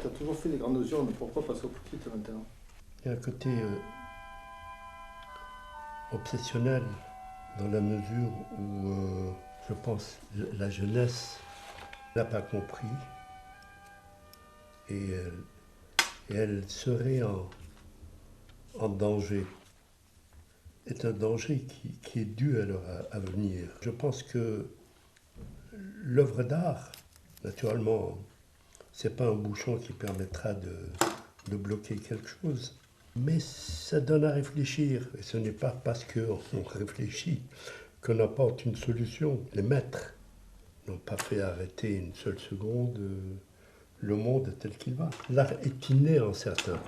tu as toujours fait des grandes œuvres, mais pourquoi passer au plus petit maintenant? Il y a un côté obsessionnel dans la mesure où je pense la jeunesse n'a pas compris et, elle serait en danger. C'est un danger qui est dû à leur avenir. Je pense que l'œuvre d'art, naturellement, c'est pas un bouchon qui permettra de bloquer quelque chose. Mais ça donne à réfléchir. Et ce n'est pas parce qu'on réfléchit qu'on apporte une solution. Les maîtres n'ont pas fait arrêter une seule seconde le monde tel qu'il va. L'art est inné en certains.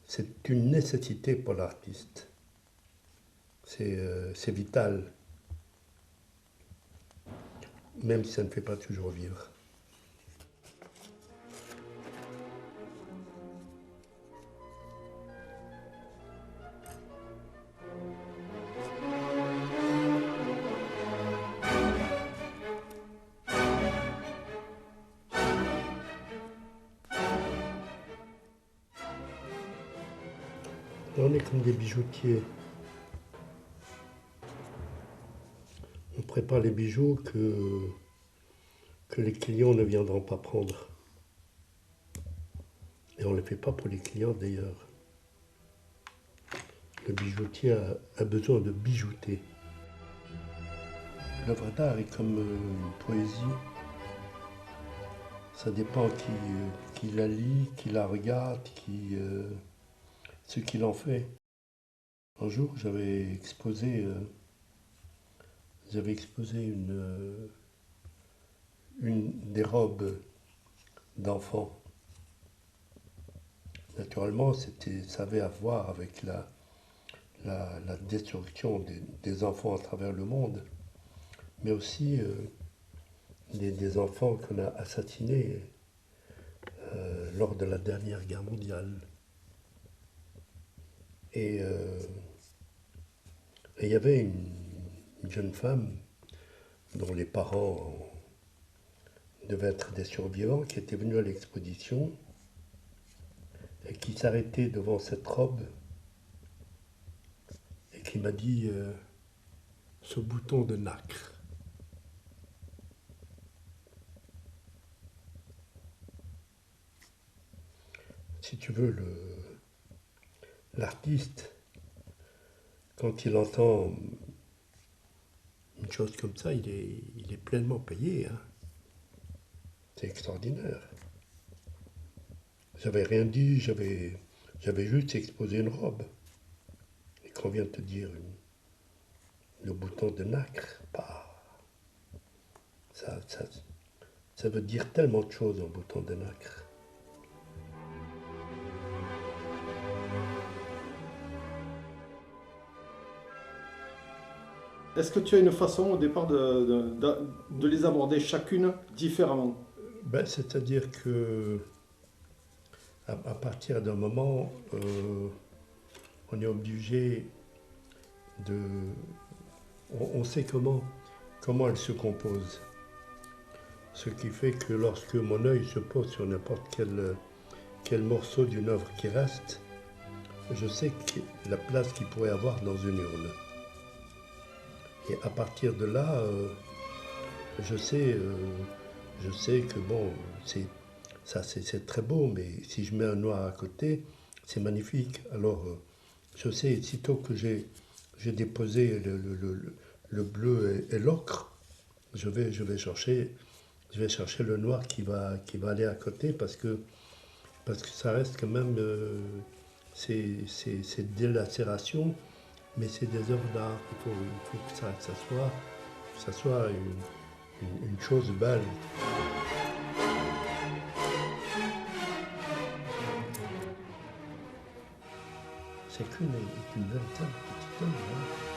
C'est une nécessité pour l'artiste. C'est vital, même si ça ne fait pas toujours vivre. On est comme des bijoutiers. On prépare les bijoux que les clients ne viendront pas prendre. Et on ne le fait pas pour les clients d'ailleurs. Le bijoutier a besoin de bijouter. L'œuvre d'art est comme une poésie. Ça dépend qui la lit, qui la regarde, ce qu'il en fait. Un jour, j'avais exposé une des robes d'enfants. Naturellement, ça avait à voir avec la destruction des enfants à travers le monde, mais aussi des enfants qu'on a assassinés lors de la dernière guerre mondiale. Et il y avait une jeune femme dont les parents devaient être des survivants qui était venue à l'exposition et qui s'arrêtait devant cette robe et qui m'a dit ce bouton de nacre. Si tu veux, l'artiste, quand il entend une chose comme ça, il est pleinement payé. Hein. C'est extraordinaire. J'avais rien dit, j'avais juste exposé une robe. Et qu'on vient de te dire le bouton de nacre, bah, ça veut dire tellement de choses, un bouton de nacre. Est-ce que tu as une façon au départ de les aborder chacune différemment? Ben, c'est-à-dire que à partir d'un moment, on est obligé de... On sait comment elle se compose. Ce qui fait que lorsque mon œil se pose sur n'importe quel morceau d'une œuvre qui reste, je sais la place qu'il pourrait avoir dans une urne. Et à partir de là, je sais que bon, c'est très beau, mais si je mets un noir à côté, c'est magnifique. Alors, je sais, sitôt que j'ai déposé le bleu et l'ocre, je vais chercher le noir qui va aller à côté parce que ça reste quand même c'est des lacérations, mais c'est des œuvres d'art. Il faut que ça soit une chose belle. C'est qu'une véritable petite œuvre. Hein.